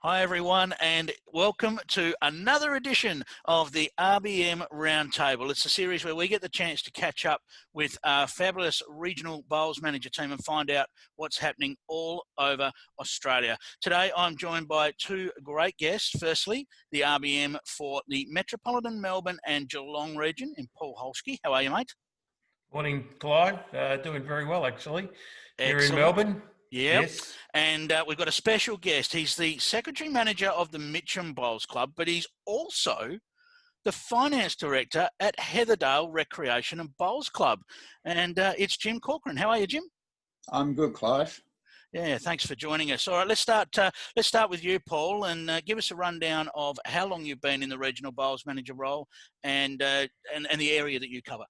Hi everyone, and welcome to another edition of the RBM Roundtable. It's a series where we get the chance to catch up with our fabulous regional bowls manager team and find out what's happening all over Australia. Today I'm joined by two great guests. Firstly, the RBM for the Metropolitan Melbourne and Geelong region in Paul Holtschke. How are you, mate? Morning, Clive. Doing very well, actually, here in Excellent. Melbourne. Yep. Yes. And we've got a special guest. He's the Secretary Manager of the Mitcham Bowls Club, but he's also the Finance Director at Heatherdale Recreation and Bowls Club. And it's Jim Corcoran. How are you, Jim? I'm good, Clive. Yeah, thanks for joining us. All right, let's start with you, Paul, and give us a rundown of how long you've been in the Regional Bowls Manager role and the area that you cover.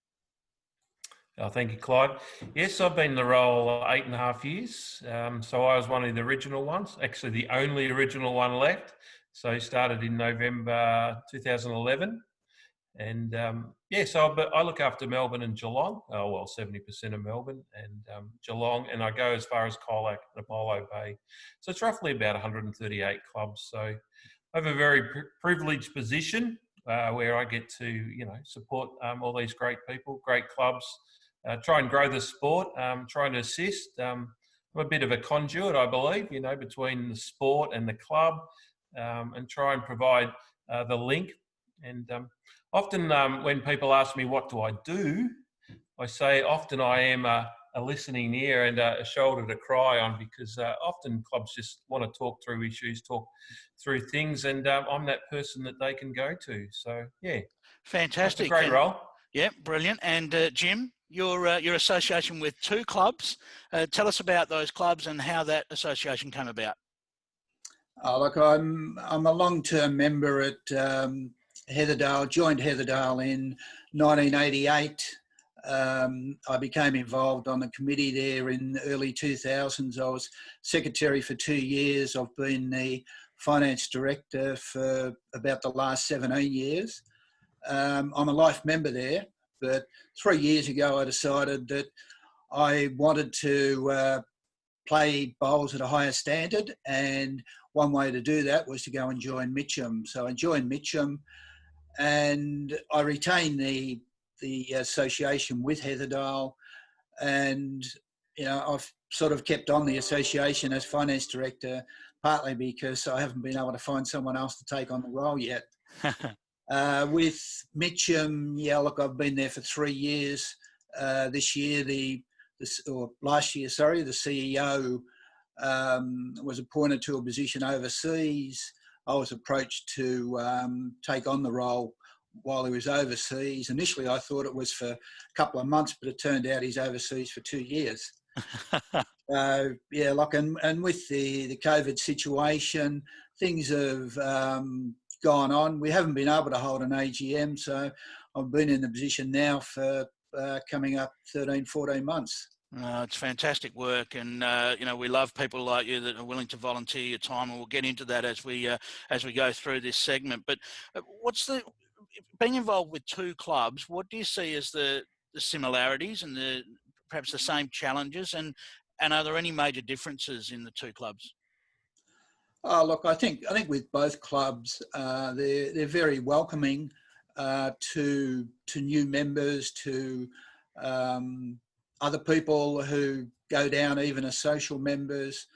Thank you, Clive. Yes, I've been in the role 8.5 years. So I was one of the original ones, actually the only original one left. So I started in November 2011. And so I look after Melbourne and Geelong. 70% of Melbourne and Geelong. And I go as far as Colac and Apollo Bay. So it's roughly about 138 clubs. So I have a very privileged position where I get to, support all these great people, great clubs. Try and grow the sport, trying to assist. I'm a bit of a conduit, I believe, between the sport and the club, and try and provide the link. And often when people ask me, what do I do? I say often I am a listening ear and a shoulder to cry on, because often clubs just want to talk through issues, talk through things, and I'm that person that they can go to. So, yeah. Fantastic. That's a great role. Yeah, brilliant. And Jim, your association with two clubs. Tell us about those clubs and how that association came about. Look, I'm a long-term member at Heatherdale. Joined Heatherdale in 1988. I became involved on the committee there in the early 2000s. I was secretary for 2 years. I've been the finance director for about the last 17 years. I'm a life member there, but 3 years ago I decided that I wanted to play bowls at a higher standard, and one way to do that was to go and join Mitcham. So I joined Mitcham, and I retained the association with Heatherdale, and I've sort of kept on the association as finance director, partly because I haven't been able to find someone else to take on the role yet. With Mitcham, I've been there for 3 years. This year, last year, the CEO was appointed to a position overseas. I was approached to take on the role while he was overseas. Initially, I thought it was for a couple of months, but it turned out he's overseas for 2 years. And with the COVID situation, things have gone on. We haven't been able to hold an AGM, so I've been in the position now for coming up 13, 14 months. It's fantastic work, and we love people like you that are willing to volunteer your time, and we'll get into that as we go through this segment. But being involved with two clubs, what do you see as the similarities and perhaps the same challenges, and are there any major differences in the two clubs? Look, I think with both clubs, they're very welcoming to new members, to other people who go down even as social members.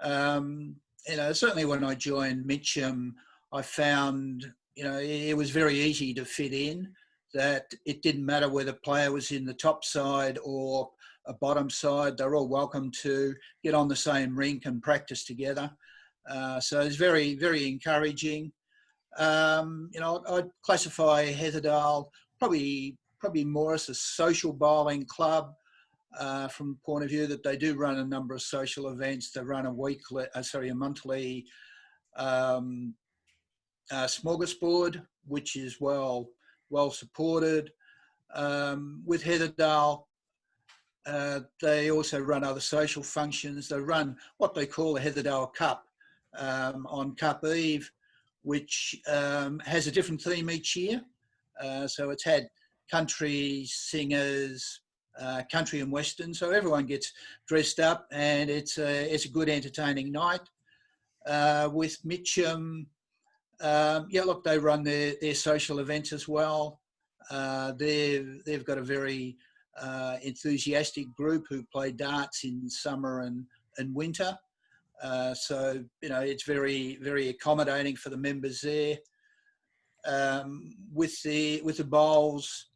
Certainly when I joined Mitcham, I found it was very easy to fit in. That it didn't matter whether the player was in the top side or a bottom side; they're all welcome to get on the same rink and practice together. So it's very, very encouraging. I'd classify Heatherdale probably more as a social bowling club, from the point of view that they do run a number of social events. They run a monthly smorgasbord, which is well supported. With Heatherdale, they also run other social functions. They run what they call the Heatherdale Cup on Cup Eve, which has a different theme each year. So it's had country singers, country and western, so everyone gets dressed up, and it's a good entertaining night. with Mitcham, look, they run their social events as well. They've got a very enthusiastic group who play darts in summer and winter. So, it's very, very accommodating for the members there. With the bowls,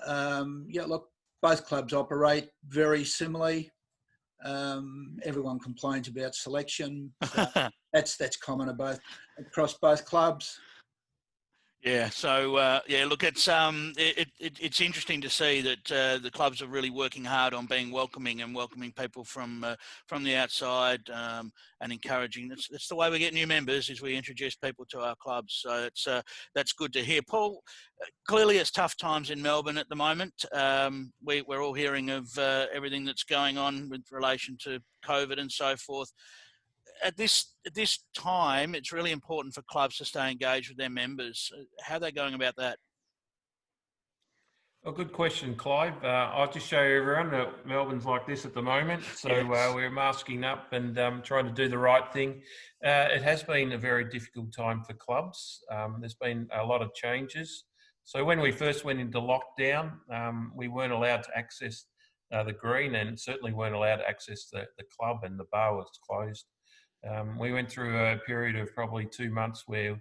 look, both clubs operate very similarly. Everyone complains about selection. So that's common across both clubs. Yeah. So look, it's interesting to see that the clubs are really working hard on being welcoming and welcoming people from the outside, and encouraging. That's the way we get new members, is we introduce people to our clubs. So that's good to hear. Paul, clearly it's tough times in Melbourne at the moment. We're all hearing of everything that's going on with relation to COVID and so forth. At this time, it's really important for clubs to stay engaged with their members. How are they going about that? Well, good question, Clive. I'll just show everyone that Melbourne's like this at the moment. So Yes. we're masking up and trying to do the right thing. It has been a very difficult time for clubs. There's been a lot of changes. So when we first went into lockdown, we weren't allowed to access the green, and certainly weren't allowed to access the club, and the bar was closed. We went through a period of probably 2 months where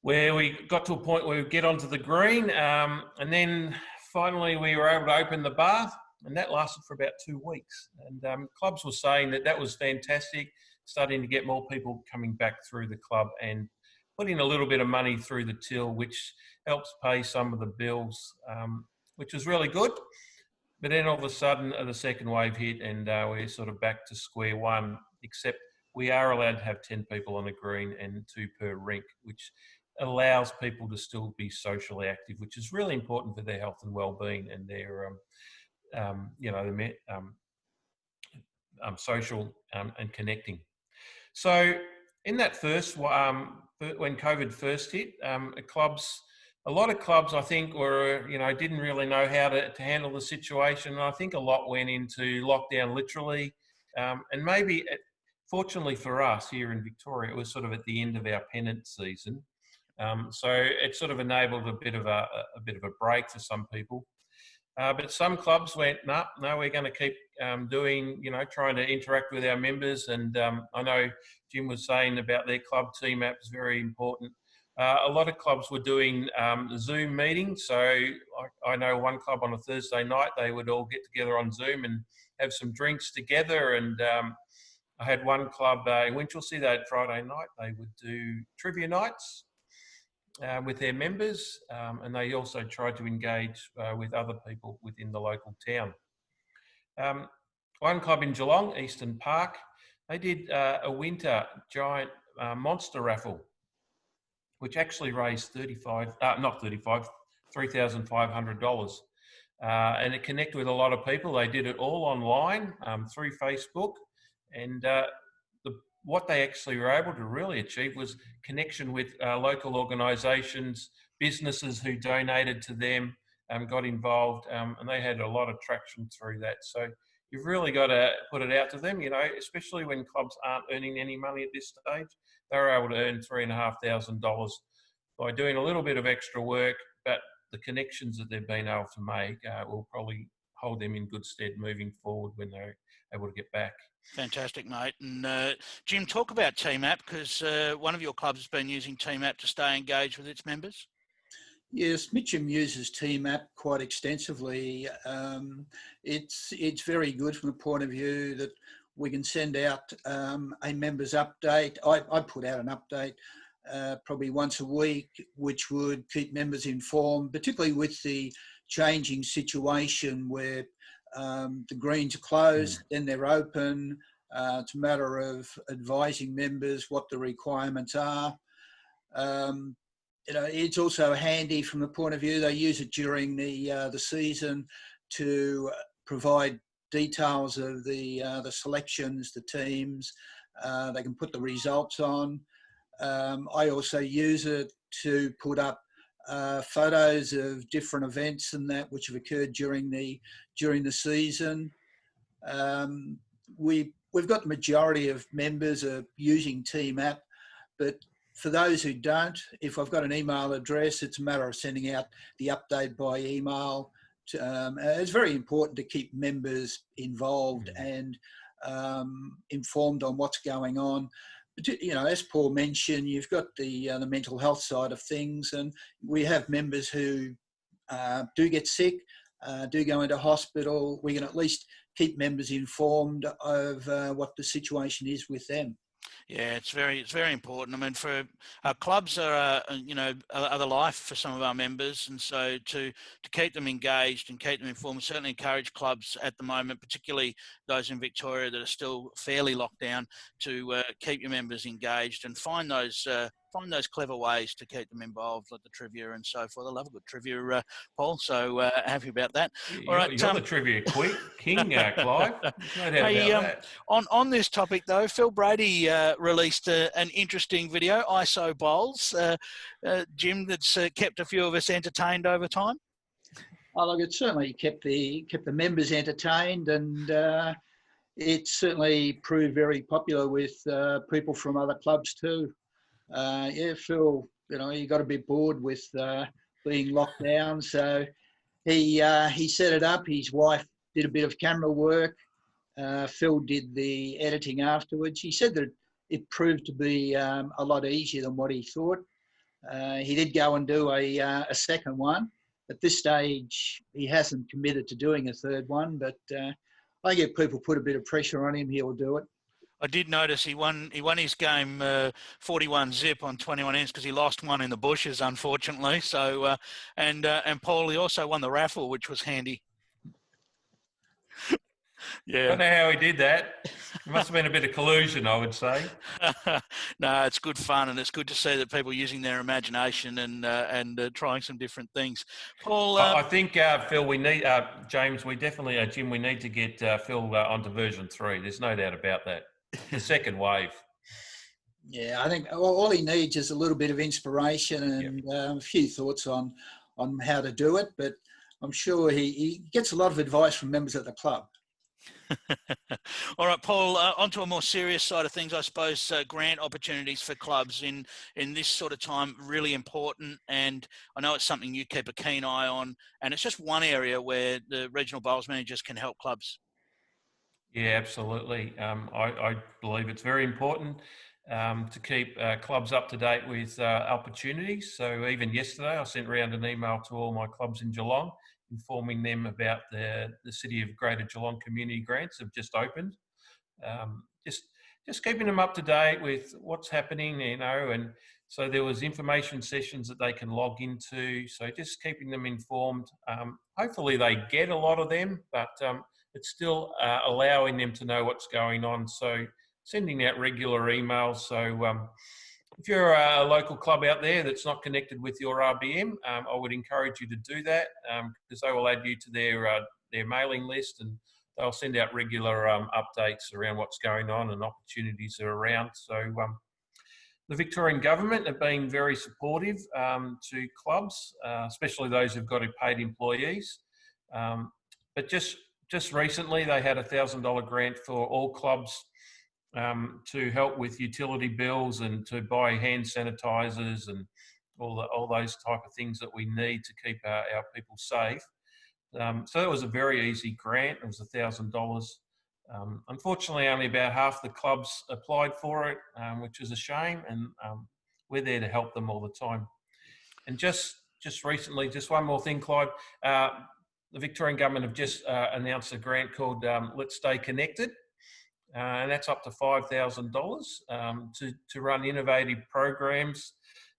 we got to a point where we get onto the green, and then finally we were able to open the bar, and that lasted for about 2 weeks. And clubs were saying that was fantastic, starting to get more people coming back through the club and putting a little bit of money through the till, which helps pay some of the bills, which was really good. But then all of a sudden the second wave hit, and we're sort of back to square one, except we are allowed to have 10 people on a green and 2 per rink, which allows people to still be socially active, which is really important for their health and well-being and their, social and connecting. So in that first, when COVID first hit, a lot of clubs, I think, didn't really know how to handle the situation. And I think a lot went into lockdown literally, and maybe. Fortunately for us here in Victoria, it was sort of at the end of our pennant season, so it sort of enabled a bit of a break for some people. But some clubs went, no, we're going to keep trying to interact with our members. And I know Jim was saying about their club team app is very important. A lot of clubs were doing Zoom meetings. So I know one club on a Thursday night, they would all get together on Zoom and have some drinks together. And I had one club in Winchelsea, they had Friday night, they would do trivia nights with their members, and they also tried to engage with other people within the local town. One club in Geelong, Eastern Park, they did a winter giant monster raffle, which actually raised $3,500. And it connected with a lot of people. They did it all online through Facebook. And what they actually were able to really achieve was connection with local organisations, businesses who donated to them, got involved, and they had a lot of traction through that. So you've really got to put it out to them, especially when clubs aren't earning any money at this stage. They were able to earn $3,500 by doing a little bit of extra work, but the connections that they've been able to make will probably hold them in good stead moving forward when they're able to get back. Fantastic, mate. And Jim, talk about Team App, because one of your clubs has been using Team App to stay engaged with its members. Yes, Mitcham uses Team App quite extensively. It's very good from the point of view that we can send out a members update. I put out an update probably once a week, which would keep members informed, particularly with the changing situation where the greens are closed, then they're open. It's a matter of advising members what the requirements are. It's also handy from the point of view they use it during the season to provide details of the selections, the teams. They can put the results on. I also use it to put up photos of different events and that which have occurred during the season. We we've got the majority of members are using Team App, but for those who don't, if I've got an email address, it's a matter of sending out the update by email. It's very important to keep members involved and informed on what's going on. But, you know, as Paul mentioned, you've got the mental health side of things, and we have members who do get sick, do go into hospital. We can at least keep members informed of what the situation is with them. Yeah, it's very important. I mean, for our clubs are the life for some of our members, and so to keep them engaged and keep them informed, we certainly encourage clubs at the moment, particularly those in Victoria that are still fairly locked down, to keep your members engaged and find those clever ways to keep them involved, like the trivia and so forth. I love a good trivia, Paul. So happy about that. All right, you're the trivia king, Clive. No doubt about that. On this topic though, Phil Brady released an interesting video, ISO Bowls. Jim, that's kept a few of us entertained over time. Oh, look, it certainly kept the members entertained, and it certainly proved very popular with people from other clubs too. Yeah, Phil, you know, he got a bit bored with being locked down, so he set it up. His wife did a bit of camera work. Phil did the editing afterwards. He said that it proved to be a lot easier than what he thought. He did go and do a second one. At this stage, he hasn't committed to doing a third one, but I think if people put a bit of pressure on him, he'll do it. I did notice he won his game 41 zip on 21 ends because he lost one in the bushes, unfortunately. So and Paul, he also won the raffle, which was handy. Yeah. I don't know how he did that. It must have been a bit of collusion, I would say. No, it's good fun, and it's good to see that people using their imagination and trying some different things. Paul, I think Phil, we need James. We definitely, Jim. We need to get Phil onto version 3. There's no doubt about that. The second wave. Yeah, I think all he needs is a little bit of inspiration and a few thoughts on how to do it. But I'm sure he gets a lot of advice from members of the club. All right, Paul, onto a more serious side of things, I suppose. Grant opportunities for clubs in this sort of time, really important, and I know it's something you keep a keen eye on, and it's just one area where the regional bowls managers can help clubs. Yeah, absolutely. I believe it's very important to keep clubs up to date with opportunities. So even yesterday, I sent around an email to all my clubs in Geelong, informing them about the City of Greater Geelong Community Grants have just opened. Just keeping them up to date with what's happening, you know, and so there was information sessions that they can log into. So just keeping them informed. Hopefully they get a lot of them, but it's still allowing them to know what's going on. So sending out regular emails. So if you're a local club out there that's not connected with your RBM, I would encourage you to do that because they will add you to their mailing list, and they'll send out regular updates around what's going on and opportunities that are around. So the Victorian government have been very supportive to clubs, especially those who've got paid employees. But just recently, they had a $1,000 grant for all clubs to help with utility bills and to buy hand sanitizers and all those type of things that we need to keep our people safe. So it was a very easy grant. It was $1,000. Unfortunately, only about half the clubs applied for it, which is a shame. And we're there to help them all the time. And just recently, just one more thing, Clive. The Victorian government have just announced a grant called Let's Stay Connected. And that's up to $5,000 to run innovative programs,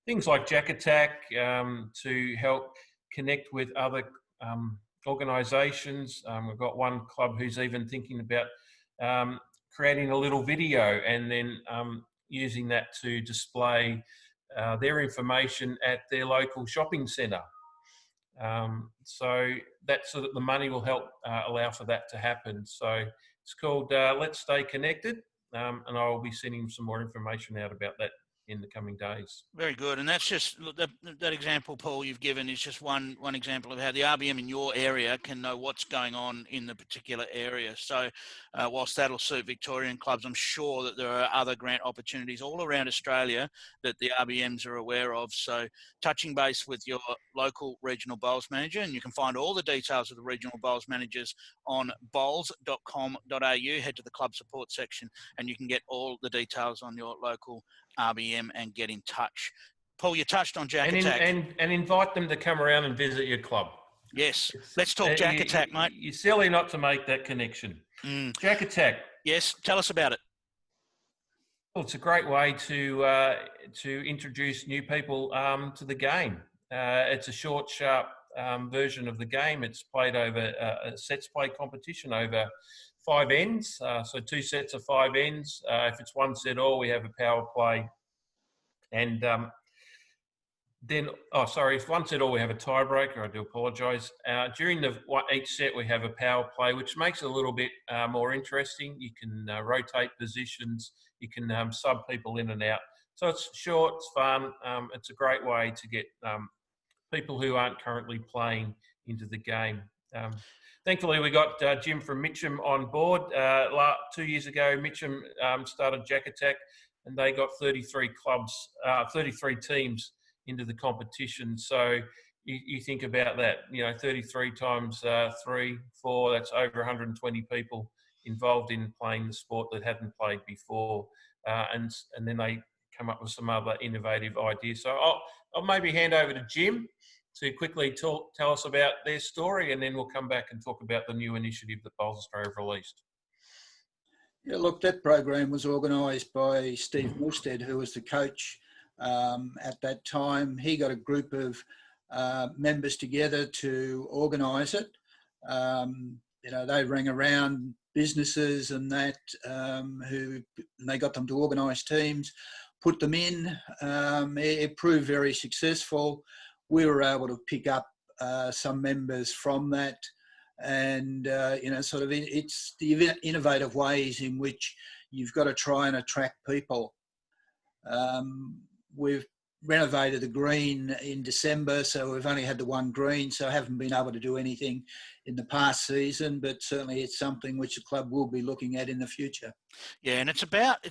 things like Jack Attack, to help connect with other organisations. We've got one club who's even thinking about creating a little video and then using that to display their information at their local shopping centre. So that sort of the money will help allow for that to happen. So it's called Let's Stay Connected, and I will be sending some more information out about that in the coming days. Very good. And that's just that example, Paul, you've given is just one example of how the RBM in your area can know what's going on in the particular area. So whilst that'll suit Victorian clubs, I'm sure that there are other grant opportunities all around Australia that the RBMs are aware of. So touching base with your local regional bowls manager, and you can find all the details of the regional bowls managers on bowls.com.au. Head to the club support section and you can get all the details on your local RBM and get in touch. Paul, you touched on Jack Attack. And invite them to come around and visit your club. Yes, let's talk Jack Attack, mate. You're silly not to make that connection. Jack Attack. Yes, tell us about it. Well, it's a great way to introduce new people to the game. It's a short, sharp version of the game. It's played over a sets play competition over 5 ends. So 2 sets of 5 ends. If it's 1 set all, we have a power play. And if 1 set all, we have a tiebreaker. I do apologise. During each set, we have a power play, which makes it a little bit more interesting. You can rotate positions. You can sub people in and out. So it's short, it's fun. It's a great way to get people who aren't currently playing into the game. Thankfully, we got Jim from Mitcham on board. 2 years ago, Mitcham started Jack Attack, and they got 33 teams into the competition. So you think about that, 33 times 3, 4, that's over 120 people involved in playing the sport that hadn't played before. And then they come up with some other innovative ideas. So I'll maybe hand over to Jim to quickly tell us about their story, and then we'll come back and talk about the new initiative that Bowls Australia have released. Yeah, look, that program was organised by Steve Milstead, who was the coach at that time. He got a group of members together to organise it. They rang around businesses and that, and they got them to organise teams, put them in. It proved very successful. We were able to pick up some members from that, and it's the innovative ways in which you've got to try and attract people. We've renovated the green in December, so we've only had the 1 green, so I haven't been able to do anything in the past season, but certainly it's something which the club will be looking at in the future. Yeah, and it's about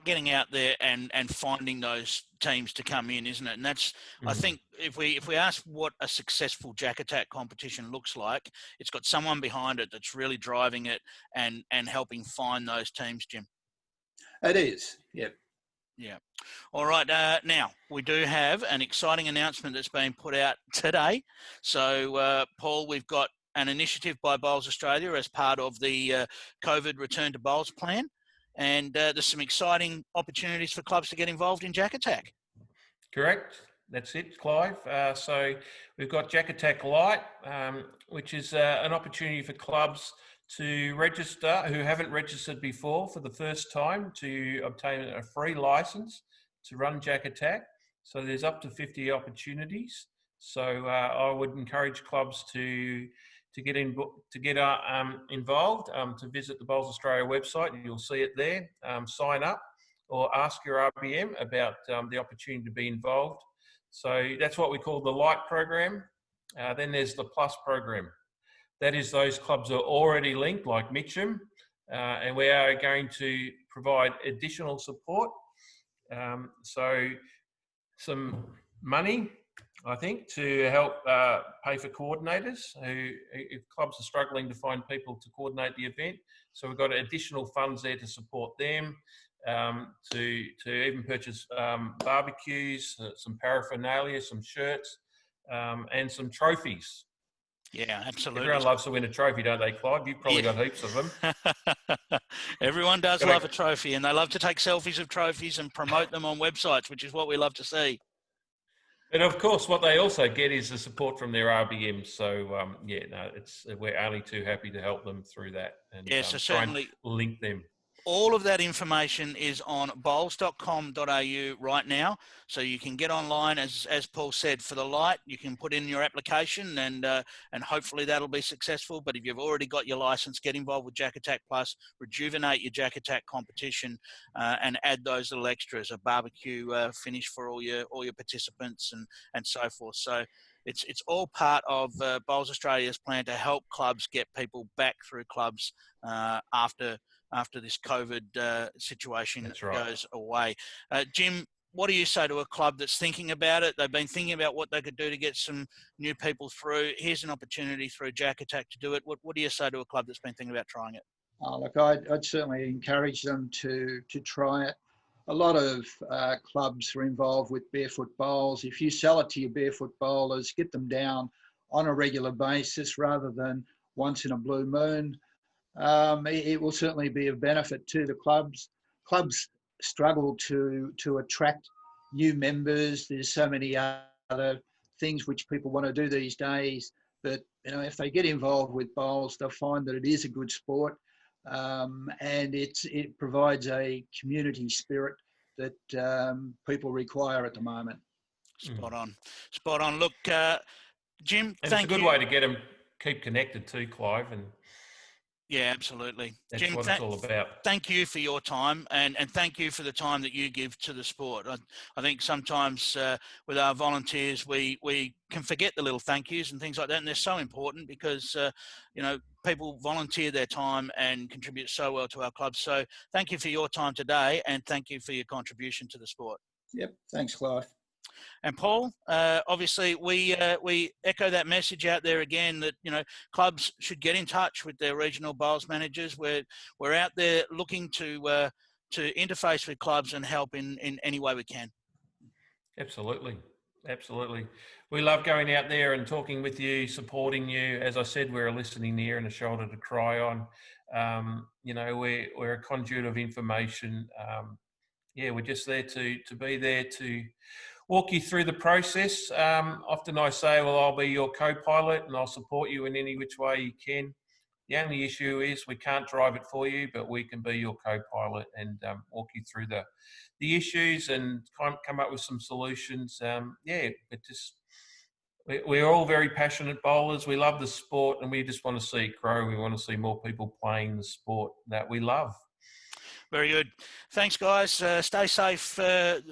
getting out there and finding those teams to come in, isn't it? And that's I think if we ask what a successful Jack Attack competition looks like, it's got someone behind it that's really driving it and helping find those teams, Jim. It is, yep. Yeah. All right. Now, we do have an exciting announcement that's been put out today. So, Paul, we've got an initiative by Bowls Australia as part of the COVID Return to Bowls plan. And there's some exciting opportunities for clubs to get involved in Jack Attack. Correct. That's it, Clive. So we've got Jack Attack Lite, which is an opportunity for clubs to register who haven't registered before for the first time to obtain a free license to run Jack Attack. So there's up to 50 opportunities. So I would encourage clubs to get involved, to visit the Bowls Australia website. You'll see it there. Sign up or ask your RBM about the opportunity to be involved. So that's what we call the Lite program. Then there's the Plus program. That is those clubs are already linked, like Mitcham, and we are going to provide additional support. So some money, I think, to help pay for coordinators if clubs are struggling to find people to coordinate the event. So we've got additional funds there to support them, to even purchase barbecues, some paraphernalia, some shirts, and some trophies. Yeah, absolutely. Everyone loves to win a trophy, don't they, Clive? You've probably got heaps of them. Everyone does love a trophy, and they love to take selfies of trophies and promote them on websites, which is what we love to see. And of course, what they also get is the support from their RBM. So, we're only too happy to help them through that and so certainly link them. All of that information is on bowls.com.au right now. So you can get online, as Paul said, for the light. You can put in your application and hopefully that'll be successful. But if you've already got your license, get involved with Jack Attack Plus, rejuvenate your Jack Attack competition, and add those little extras, a barbecue finish for all your participants and so forth. So it's all part of Bowls Australia's plan to help clubs get people back through clubs after this COVID situation goes away. Jim, what do you say to a club that's thinking about it? They've been thinking about what they could do to get some new people through. Here's an opportunity through Jack Attack to do it. What do you say to a club that's been thinking about trying it? Look, I'd certainly encourage them to try it. A lot of clubs are involved with barefoot bowls. If you sell it to your barefoot bowlers, get them down on a regular basis rather than once in a blue moon. It will certainly be of benefit to the clubs. Clubs struggle to attract new members. There's so many other things which people want to do these days. But if they get involved with bowls, they'll find that it is a good sport, and it provides a community spirit that people require at the moment. Spot on. Look, Jim, and thank you. It's a good way to get them keep connected too, Clive, and. Yeah, absolutely. That's Jim, what it's all about. Thank you for your time and thank you for the time that you give to the sport. I think sometimes with our volunteers, we can forget the little thank yous and things like that. And they're so important because, people volunteer their time and contribute so well to our club. So thank you for your time today and thank you for your contribution to the sport. Yep. Thanks, Clive. And Paul, obviously, we echo that message out there again that clubs should get in touch with their regional bowls managers. We're out there looking to interface with clubs and help in any way we can. Absolutely. We love going out there and talking with you, supporting you. As I said, we're a listening ear and a shoulder to cry on. We're a conduit of information. We're just there to be there to walk you through the process. Often I say, well, I'll be your co-pilot and I'll support you in any which way you can. The only issue is we can't drive it for you, but we can be your co-pilot and walk you through the issues and come up with some solutions. We're all very passionate bowlers. We love the sport and we just want to see it grow. We want to see more people playing the sport that we love. Very good. Thanks, guys. Stay safe,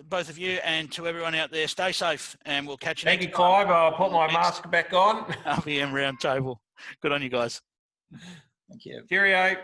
both of you, and to everyone out there, stay safe, and we'll catch you next time. Thank you, Clive. I'll put my mask back on. RBM Roundtable. Good on you guys. Thank you. Cheerio.